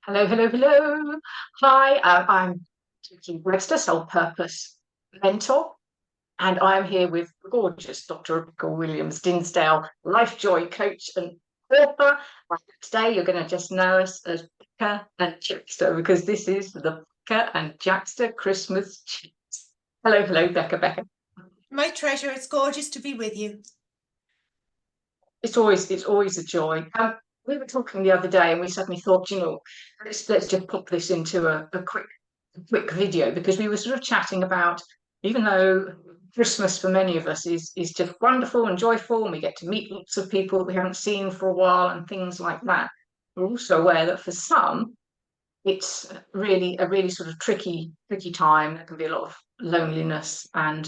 Hello, hello, hello. Hi, I'm Webster, Soul Purpose Mentor, and I'm here with gorgeous Dr. Rebecca Williams Dinsdale, Life Joy Coach and author. And today, you're going to just know us as Becca and Jackster because this is the Becca and Jackster Christmas Cheats. Hello, hello, Becca. My treasure, it's gorgeous to be with you. It's always a joy. We were talking the other day, and we suddenly thought, let's just pop this into a quick video because we were sort of chatting about, even though Christmas for many of us is just wonderful and joyful, and we get to meet lots of people that we haven't seen for a while and things like that. We're also aware that for some, it's really a really sort of tricky time. There can be a lot of loneliness, and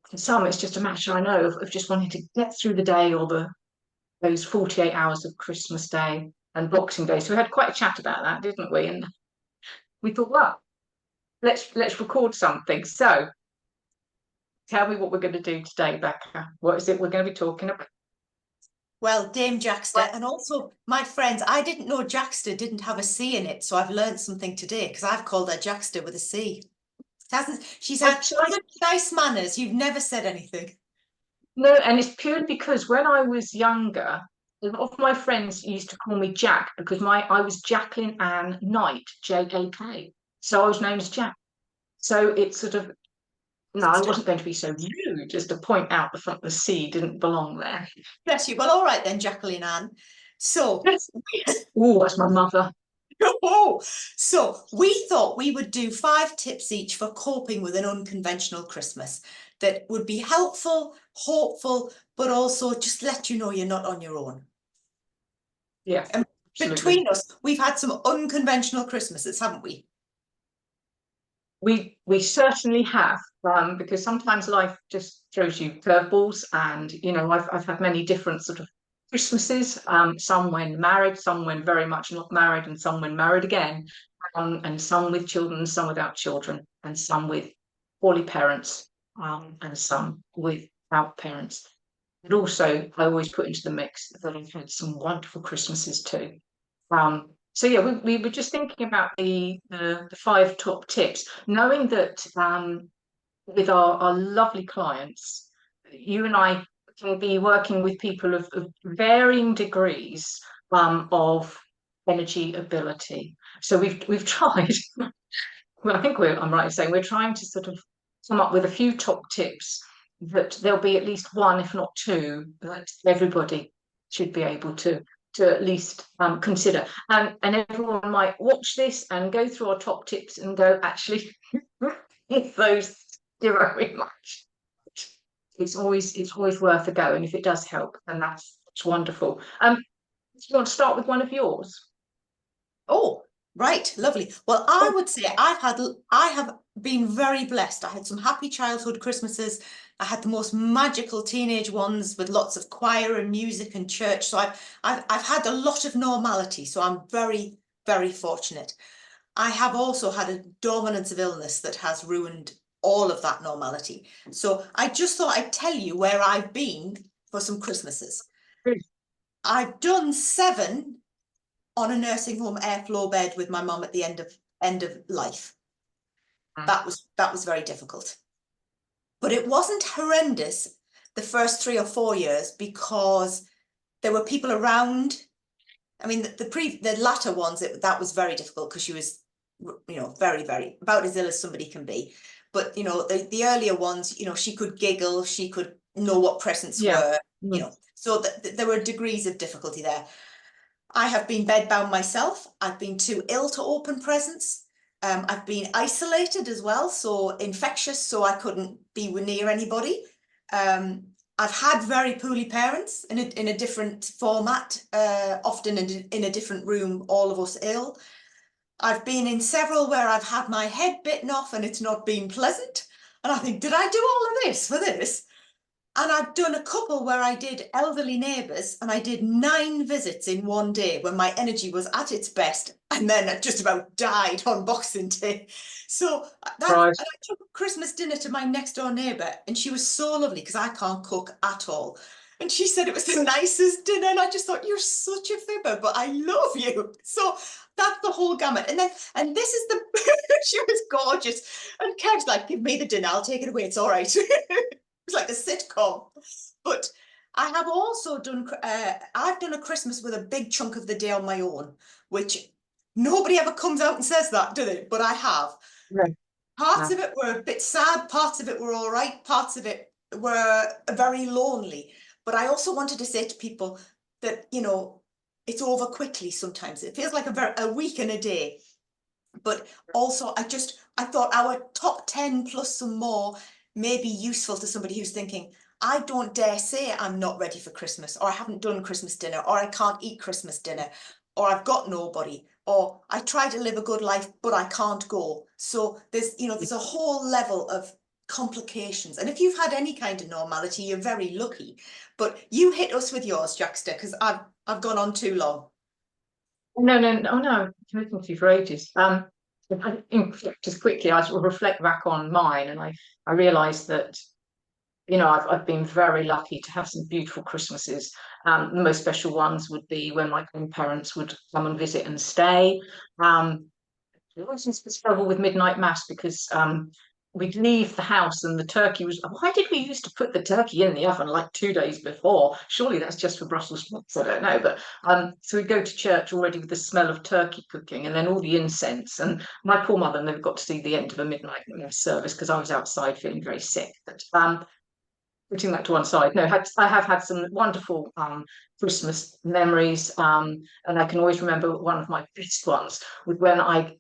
for some, it's just a matter I know of just wanting to get through the day or those 48 hours of Christmas Day and Boxing Day. So we had quite a chat about that, didn't we? And we thought, well, let's record something. So tell me what we're going to do today, Becca. What is it we're going to be talking about? Well, Dame Jackster, and also my friends, I didn't know Jackster didn't have a C in it, so I've learned something today because I've called her Jackster with a C. She's had Actually, such nice manners. You've never said anything. no, and it's purely because when I was younger, a lot of my friends used to call me Jack because I was Jacqueline Ann Knight, J-A-K. So I was known as Jack. So it's sort of no, I wasn't going to be so rude just to point out the fact the C didn't belong there. Bless you. Well, all right then, Jacqueline Ann. So, Yes. Oh, that's my mother. oh, so we thought we would do 5 tips each for coping with an unconventional Christmas that would be helpful, hopeful, but also just let you know you're not on your own. Yeah, And absolutely. between us, we've had some unconventional Christmases, haven't we? We certainly have, because sometimes life just throws you curveballs, and I've had many different sort of Christmases. Some when married, some when very much not married, and some when married again, and some with children, some without children, and some with poorly parents, and some without parents. But also, I always put into the mix that I've had some wonderful Christmases too. So yeah, we were just thinking about the 5 top tips, knowing that with our lovely clients, you and I can be working with people of varying degrees of energy ability. So we've tried. Well, I think I'm right in saying we're trying to sort of come up with a few top tips that there'll be at least one, if not two, that everybody should be able to at least consider. And everyone might watch this and go through our top tips and go, actually, if those do very much. It's always worth a go, and if it does help, then that's wonderful. Do you want to start with one of yours? Oh, right, lovely. Well, I would say I have been very blessed. I had some happy childhood Christmases. I had the most magical teenage ones with lots of choir and music and church. So I've had a lot of normality. So I'm very, very fortunate. I have also had a dominance of illness that has ruined all of that normality. So I just thought I'd tell you where I've been for some Christmases. I've done 7 on a nursing home airflow bed with my mum at the end of life. That was very difficult. But it wasn't horrendous the first 3 or 4 years because there were people around. I mean, the latter ones, that was very difficult because she was, very, very about as ill as somebody can be. But the earlier ones, she could giggle, she could know what presents Yeah. were, Mm. so there were degrees of difficulty there. I have been bedbound myself. I've been too ill to open presents. I've been isolated as well, so infectious, so I couldn't be near anybody. I've had very poorly parents in a different format, often in a different room, all of us ill. I've been in several where I've had my head bitten off and it's not been pleasant. And I think, did I do all of this for this? And I've done a couple where I did elderly neighbours and I did 9 visits in one day when my energy was at its best and then I just about died on Boxing Day. So Right. I took Christmas dinner to my next door neighbour and she was so lovely because I can't cook at all. And she said it was the nicest dinner. And I just thought, you're such a fibber, but I love you. So that's the whole gamut. And this is the, she was gorgeous. And Kev's like, give me the dinner. I'll take it away. It's all right. It's like a sitcom. But I have also done, I've done a Christmas with a big chunk of the day on my own, which nobody ever comes out and says that, do they? But I have. No, Parts no. of it were a bit sad, parts of it were all right, parts of it were very lonely. But I also wanted to say to people that, you know, it's over quickly sometimes. It feels like a week and a day. But also, I thought our top 10 plus some more may be useful to somebody who's thinking, I don't dare say I'm not ready for Christmas, or I haven't done Christmas dinner, or I can't eat Christmas dinner, or I've got nobody, or I try to live a good life, but I can't go. So there's a whole level of complications. And if you've had any kind of normality, you're very lucky. But you hit us with yours, Jackster, because I've gone on too long. No, no, no, no, I've been listening to you for ages. Just quickly, I sort of reflect back on mine, and I realised that, you know, I've been very lucky to have some beautiful Christmases. The most special ones would be when my grandparents would come and visit and stay. I always used to struggle with midnight mass because we'd leave the house and the turkey was. Why did we used to put the turkey in the oven like 2 days before? Surely that's just for Brussels sprouts. I don't know, but so we'd go to church already with the smell of turkey cooking and then all the incense. And my poor mother never got to see the end of a midnight mass service because I was outside feeling very sick. But putting that to one side, no, I have had some wonderful Christmas memories, and I can always remember one of my best ones was when it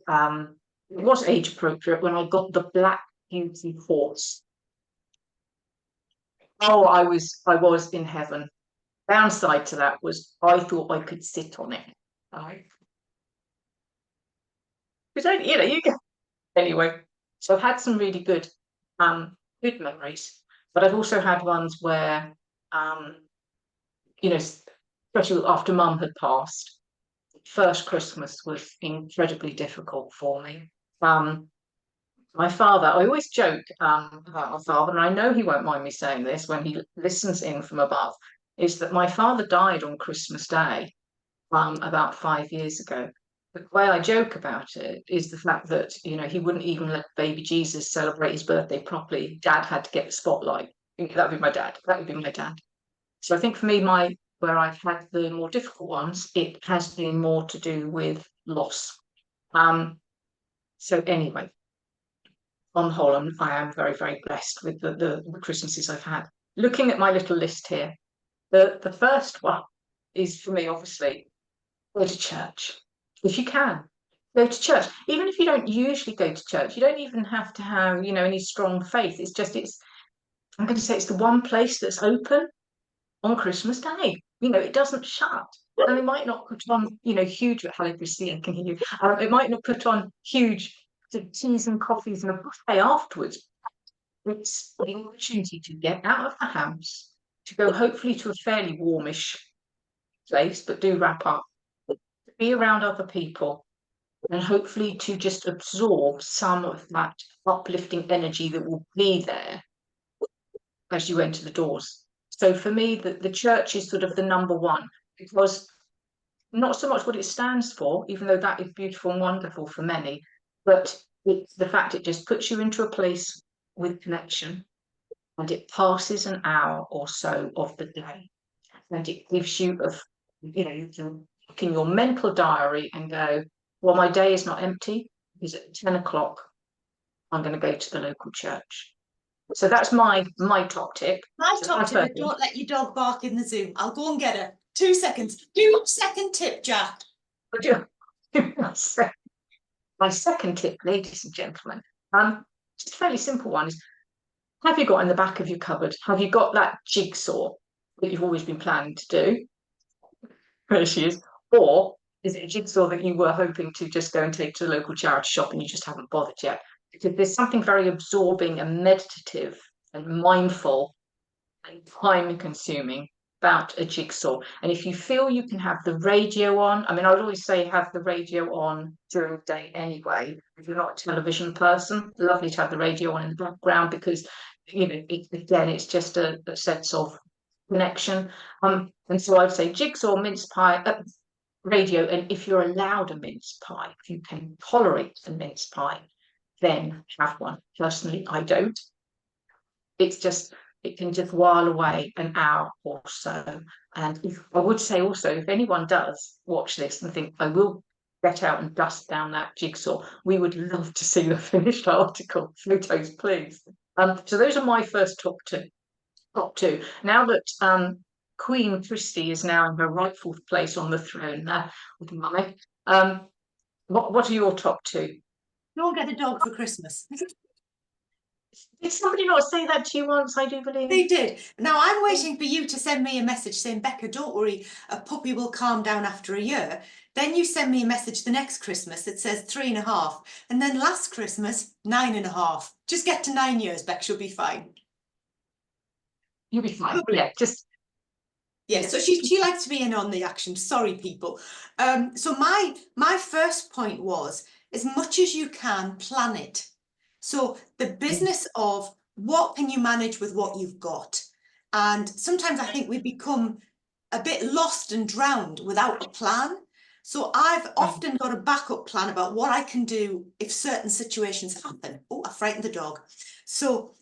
was age appropriate when I got the Black Beauty horse. Oh, I was in heaven. Downside to that was I thought I could sit on it. Right? Because you know you get anyway. So I've had some really good memories, but I've also had ones where um, you know, especially after mum had passed, first Christmas was incredibly difficult for me. Um, my father, I always joke about my father, and I know he won't mind me saying this when he listens in from above, is that my father died on Christmas Day about 5 years ago. The way I joke about it is the fact that, you know, he wouldn't even let baby Jesus celebrate his birthday properly. Dad had to get the spotlight. That would be my dad. That would be my dad. So I think for me, my where I've had the more difficult ones, it has been more to do with loss. Um, so anyway, on the whole, I am very, very blessed with the Christmases I've had. Looking at my little list here, the first one is for me, obviously, go to church. If you can, go to church. Even if you don't usually go to church, you don't even have to have, you know, any strong faith. I'm going to say it's the one place that's open on Christmas Day. You know, it doesn't shut. And they might not put on, you know, huge, hello, Christine, can hear you. It might not put on huge sort of teas and coffees and a buffet afterwards. It's the opportunity to get out of the house, to go hopefully to a fairly warmish place, but do wrap up, to be around other people, and hopefully to just absorb some of that uplifting energy that will be there as you enter the doors. So for me, the church is sort of the number one because not so much what it stands for, even though that is beautiful and wonderful for many, but it's the fact it just puts you into a place with connection and it passes an hour or so of the day and it gives you you know, you can look in your mental diary and go, well, my day is not empty because at 10 o'clock I'm going to go to the local church. So that's my top tip. My So top I've tip heard is don't let your dog bark in the Zoom. I'll go and get her. 2 seconds. Do second tip, Jack. my second tip, ladies and gentlemen, just a fairly simple one is have you got in the back of your cupboard? Have you got that jigsaw that you've always been planning to do? There she is. Or is it a jigsaw that you were hoping to just go and take to the local charity shop and you just haven't bothered yet? Because there's something very absorbing and meditative and mindful and time consuming about a jigsaw. And if you feel you can have the radio on, I mean, I would always say have the radio on during the day anyway. If you're not a television person, lovely to have the radio on in the background because, you know, again, it's just a sense of connection. And so I'd say jigsaw, mince pie, radio, and if you're allowed a mince pie, if you can tolerate a mince pie, then have one. Personally, I don't. It's just, it can just while away an hour or so. And I would say also, if anyone does watch this and think, I will get out and dust down that jigsaw, we would love to see the finished article. Photos, please. So those are my first top two. Now that Queen Christie is now in her rightful place on the throne with Mummy, what are your top two? Don't get a dog for Christmas. Did somebody not say that to you once? I do believe They did. Now I'm waiting for you to send me a message saying, Becca, don't worry, a puppy will calm down after a year. Then you send me a message the next Christmas that says 3.5. And then last Christmas, 9.5. Just get to 9 years, Beck, she'll be fine. you'll be fine. Yeah, just yeah. So she likes to be in on the action. Sorry, people. So my first point was, as much as you can, plan it. So the business of what can you manage with what you've got? And sometimes I think we become a bit lost and drowned without a plan. So I've often got a backup plan about what I can do if certain situations happen. Oh, I frightened the dog. So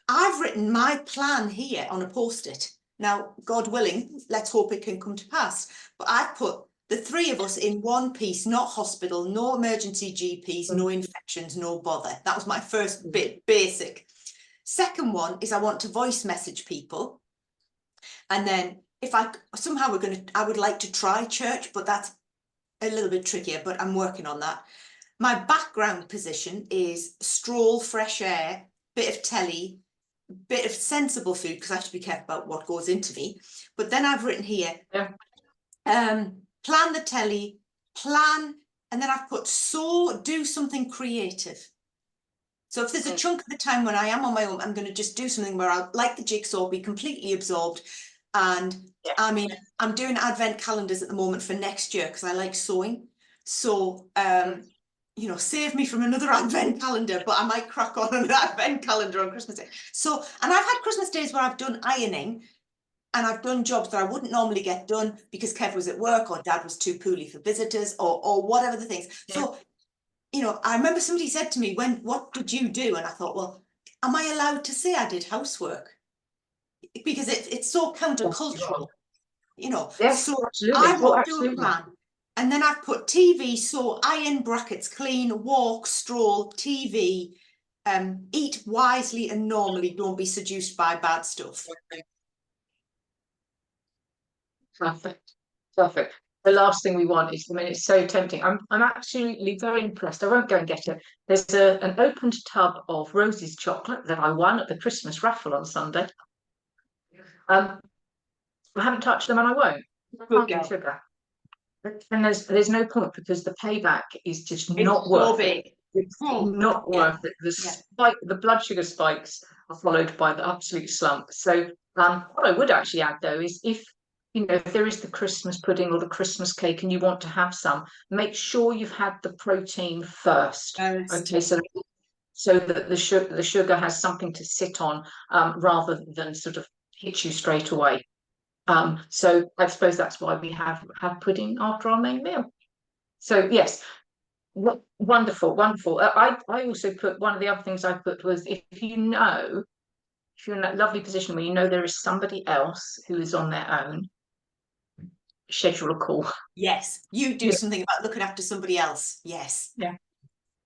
I've written my plan here on a post-it. Now, God willing, let's hope it can come to pass. But I've put the three of us in one piece, not hospital, no emergency GPs, no infections, no bother. That was my first bit, basic. Second one is I want to voice message people. And then if I would like to try church, but that's a little bit trickier, but I'm working on that. My background position is stroll, fresh air, bit of telly, bit of sensible food, because I have to be careful about what goes into me. But then I've written here, plan the telly, plan, and then I've put do something creative. So if there's a chunk of the time when I am on my own, I'm going to just do something where I'll, like the jigsaw, be completely absorbed. And I mean, I'm doing advent calendars at the moment for next year because I like sewing. So, you know, save me from another advent calendar, but I might crack on an advent calendar on Christmas Day. So, and I've had Christmas days where I've done ironing and I've done jobs that I wouldn't normally get done because Kev was at work or Dad was too poorly for visitors or whatever the things. So, you know, I remember somebody said to me, what did you do? And I thought, well, am I allowed to say I did housework? Because it's so countercultural, you know. yes, So absolutely. I won't do a plan. And then I've put TV, so I in brackets, clean, walk, stroll, TV, eat wisely and normally, don't be seduced by bad stuff. Perfect. The last thing we want is, I mean, it's so tempting. I'm absolutely very impressed. I won't go and get it. There's an opened tub of Rosie's chocolate that I won at the Christmas raffle on Sunday. I haven't touched them and I won't. I can't sugar. And there's no point because the payback is just not worth it. It's not worth it. The blood sugar spikes are followed by the absolute slump. So what I would actually add though is if there is the Christmas pudding or the Christmas cake and you want to have some, make sure you've had the protein first. Okay, so that the sugar has something to sit on rather than sort of hit you straight away. So I suppose that's why we have pudding after our main meal. So yes, wonderful. I also put, one of the other things I put was if you're in that lovely position where you know there is somebody else who is on their own, schedule a call. Yes, you do something about looking after somebody else. Yes. Yeah.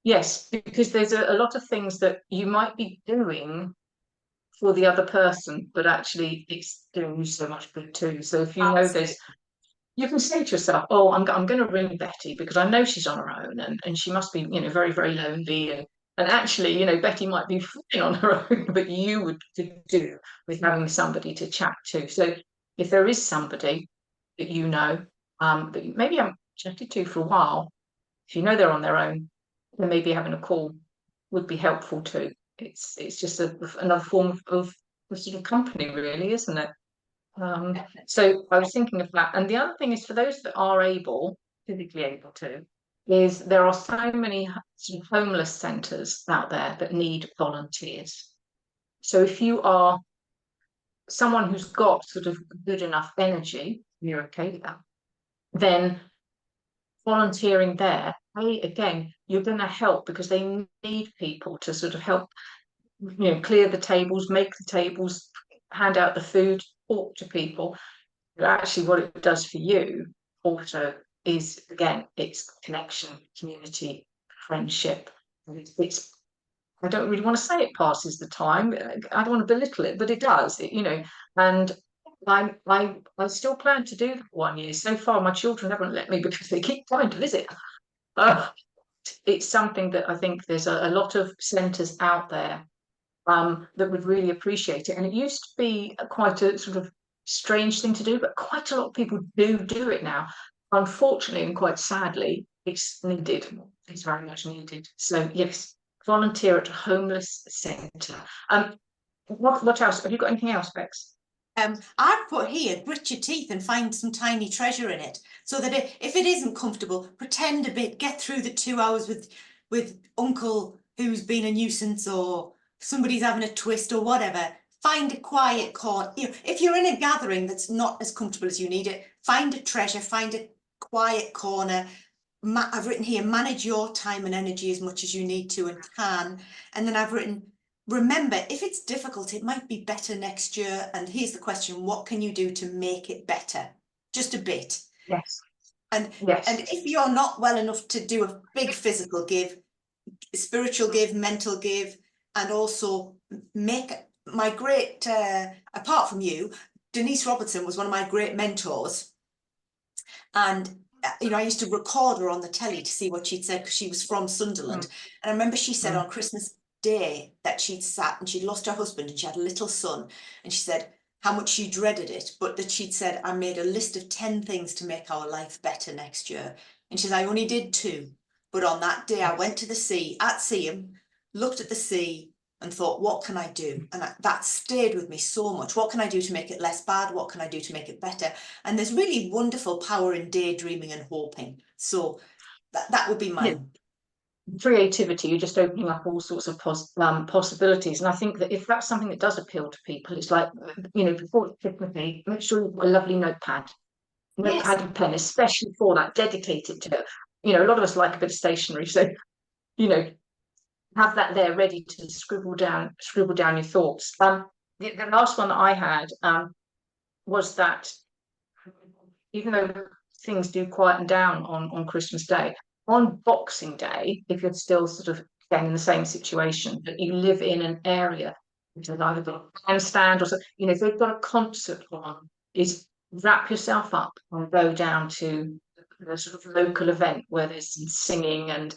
Yes, because there's a lot of things that you might be doing for the other person, but actually it's doing you so much good too. So if you know you can say to yourself, oh, I'm going to ring Betty because I know she's on her own and she must be, very, very lonely. And actually, Betty might be fine on her own, but you would do with having somebody to chat to. So if there is somebody that that maybe I haven't chatted to for a while, if you know they're on their own, then maybe having a call would be helpful too. It's just another form of sort of company, really, isn't it? So I was thinking of that. And the other thing is for those that are physically able to, is there are so many sort of homeless centres out there that need volunteers. So if you are someone who's got sort of good enough energy, you're okay with that, then volunteering there, hey, again, you're going to help because they need people to sort of help, clear the tables, make the tables, hand out the food, talk to people. But actually, what it does for you also is, again, it's connection, community, friendship. It's, I don't really want to say it passes the time. I don't want to belittle it, but it does, and I still plan to do that 1 year. So far, my children haven't let me because they keep trying to visit. Uh, it's something that I think there's a lot of centres out there that would really appreciate it. And it used to be quite a sort of strange thing to do, but quite a lot of people do it now. Unfortunately, and quite sadly, it's needed. It's very much needed. So yes, volunteer at a homeless centre. What else? Have you got anything else, Bex? I've put here, grit your teeth and find some tiny treasure in it. So that if it isn't comfortable, pretend a bit, get through the 2 hours with uncle who's been a nuisance, or somebody's having a twist or whatever. Find a quiet corner. If you're in a gathering that's not as comfortable as you need it, find a treasure, find a quiet corner. I've written here, manage your time and energy as much as you need to and can. And then I've written, remember, if it's difficult, it might be better next year. And here's the question, what can you do to make it better? Just a bit. Yes. And Yes. if you're not well enough to do a big physical give, spiritual give, mental give, and also make my great, apart from you, Denise Robertson was one of my great mentors. And I used to record her on the telly to see what she'd said, because she was from Sunderland. And I remember she said on Christmas Day that she'd sat and she'd lost her husband and she had a little son. And she said how much she dreaded it, but that she'd said, I made a list of 10 things to make our life better next year. And she said, I only did 2. But on that day, I went to the sea at Seaham, looked at the sea, and thought, what can I do? And that stayed with me so much. What can I do to make it less bad? What can I do to make it better? And there's really wonderful power in daydreaming and hoping. So that would be mine. Creativity, you're just opening up all sorts of possibilities. And I think that if that's something that does appeal to people, it's like, before typically, make sure you've got a lovely notepad Yes. and pen, especially for that, dedicated to, a lot of us like a bit of stationery. So, have that there ready to scribble down your thoughts. The last one that I had was that even though things do quieten down on Christmas Day, on Boxing Day, if you're still sort of again in the same situation, that you live in an area which has either got a bandstand or so, if they've got a concert on, is wrap yourself up and go down to the sort of local event where there's some singing and,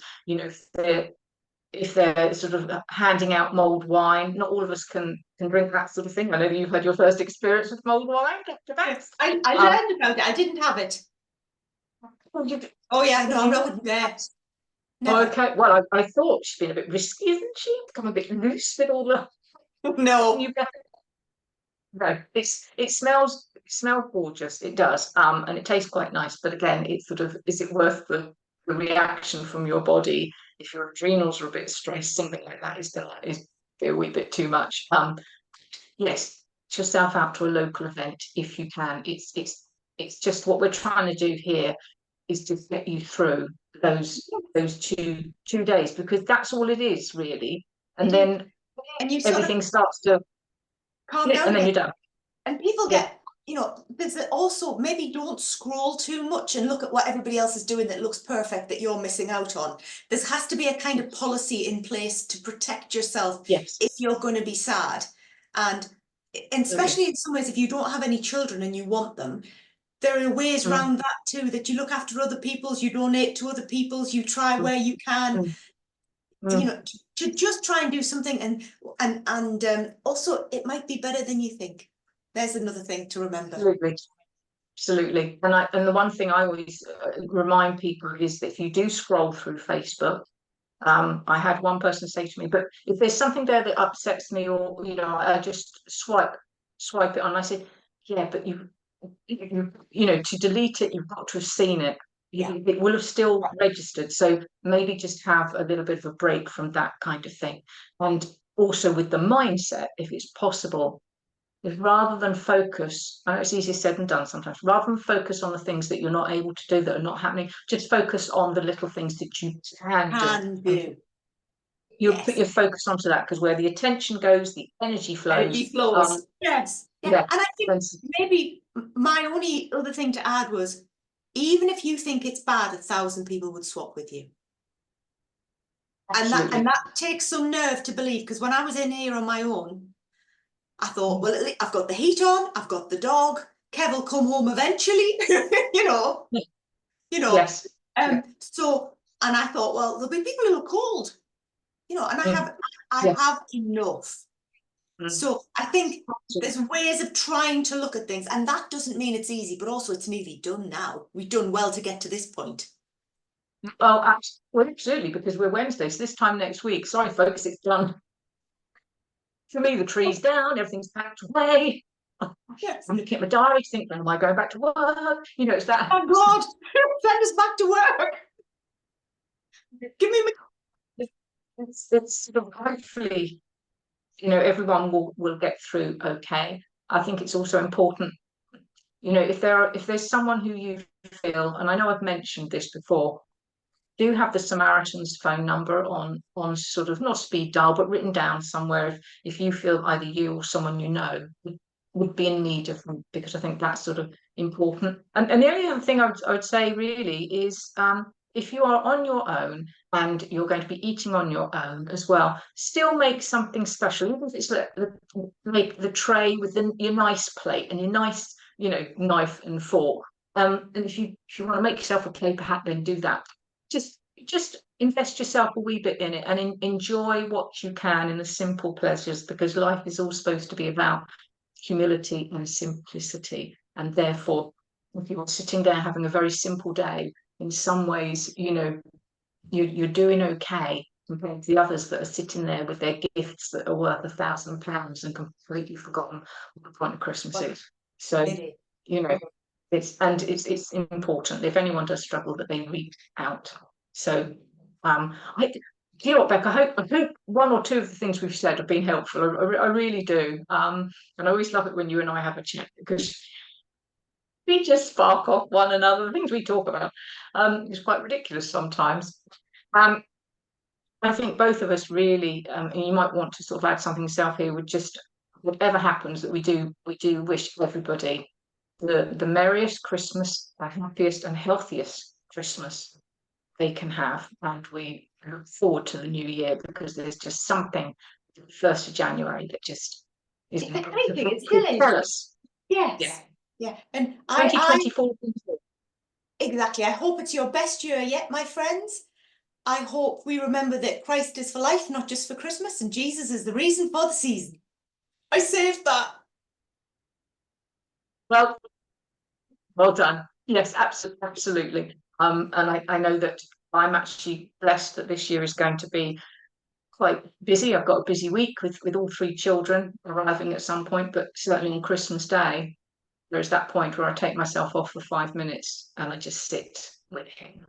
if they're sort of handing out mulled wine. Not all of us can drink that sort of thing. I know you've had your first experience with mulled wine, Dr. Bax. I learned about it. I didn't have it. Oh yeah, no, I'm not there. Never. Okay, well, I thought she's been a bit risky, isn't she? Become a bit loose with all the No. No, it smells gorgeous. It does, and it tastes quite nice. But again, it's sort of, is it worth the reaction from your body if your adrenals are a bit stressed? Something like that is a wee bit too much. Yes, get yourself out to a local event if you can. It's just what we're trying to do here is to get you through those 2 days, because that's all it is really. And then And you sort of everything starts to calm down and then again. you're done. And people get, there's also, maybe don't scroll too much and look at what everybody else is doing that looks perfect that you're missing out on. There has to be a kind of policy in place to protect yourself if you're going to be sad. And especially in some ways, if you don't have any children and you want them, there are ways around that too, that you look after other people's, you donate to other people's, you try where you can, to just try and do something. And also it might be better than you think. There's another thing to remember. Absolutely. And the one thing I always remind people is that if you do scroll through Facebook, I had one person say to me, but if there's something there that upsets me, or I just swipe it on. I said, yeah, but you to delete it, you've got to have seen it. It will have still registered. So maybe just have a little bit of a break from that kind of thing. And also with the mindset, if it's possible, is rather than focus, I know it's easier said than done sometimes, rather than focus on the things that you're not able to do, that are not happening, just focus on the little things that you can do. Can do. You put Yes. your focus onto that, because where the attention goes, the energy Energy flows. flows. Yes. Yeah. Yeah, And I think maybe my only other thing to add was, even if you think it's bad, 1,000 people would swap with you. absolutely. And that takes some nerve to believe, because when I was in here on my own, I thought, well, at least I've got the heat on, I've got the dog, Kev will come home eventually, you know. Yes. So, and I thought, well, there'll be people who are cold, you know, and I Yes. have enough. So I think there's ways of trying to look at things, and that doesn't mean it's easy, but also it's nearly done now. We've done well to get to this point. Well, absolutely, because we're Wednesday, so this time next week, sorry folks, it's done. For me, the tree's down, everything's packed away. Yes. I'm looking at my diary, thinking, when am I going back to work? You know, it's that. Oh God, send us back to work. Give me It's sort of, hopefully, you know, everyone will get through okay. I think it's also important, you know, if there's someone who you feel, and I know I've mentioned this before, do have the Samaritan's phone number on sort of, not speed dial, but written down somewhere, if you feel either you or someone you know would be in need of them, because I think that's sort of important. And the only other thing I would say really is, if you are on your own and you're going to be eating on your own as well, still make something special, even if it's make the tray with your nice plate and your nice, you know, knife and fork. And if you want to make yourself a paper hat, then do that. Just invest yourself a wee bit in it, and enjoy what you can in the simple pleasures, because life is all supposed to be about humility and simplicity. And therefore, if you're sitting there having a very simple day, in some ways, you know, you're doing okay compared to the others that are sitting there with their gifts that are worth £1,000 and completely forgotten what the point of Christmas is. So, you know, it's important, if anyone does struggle, that they reach out. So, you know what, Beck, I hope one or two of the things we've said have been helpful. I really do. And I always love it when you and I have a chat, because we just spark off one another. The things we talk about, is quite ridiculous sometimes. I think both of us really, and you might want to sort of add something yourself here, would just, whatever happens, that we do wish everybody the merriest Christmas, the happiest and healthiest Christmas they can have. And we look forward to the new year, because there's just something, the 1st of January, that just is exciting. It's tell us. Yes. Yeah. And 2024. Exactly. I hope it's your best year yet, my friends. I hope we remember that Christ is for life, not just for Christmas, and Jesus is the reason for the season. I saved that. Well done. Yes, absolutely. And I know that I'm actually blessed that this year is going to be quite busy. I've got a busy week with all 3 children arriving at some point, but certainly on Christmas Day, there's that point where I take myself off for 5 minutes and I just sit with him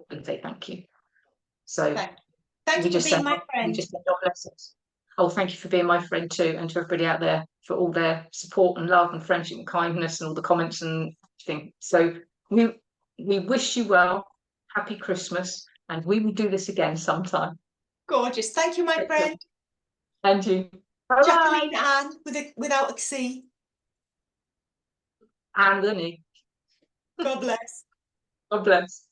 and say thank you. So thank you for being my friend. God bless us. Oh, thank you for being my friend too, and to everybody out there for all their support and love and friendship and kindness and all the comments and everything. So we wish you well, happy Christmas, and we will do this again sometime. Gorgeous. Thank you, my friend. And you. Bye-bye. Jacqueline Ann without a C. And Lenny. God bless. God bless.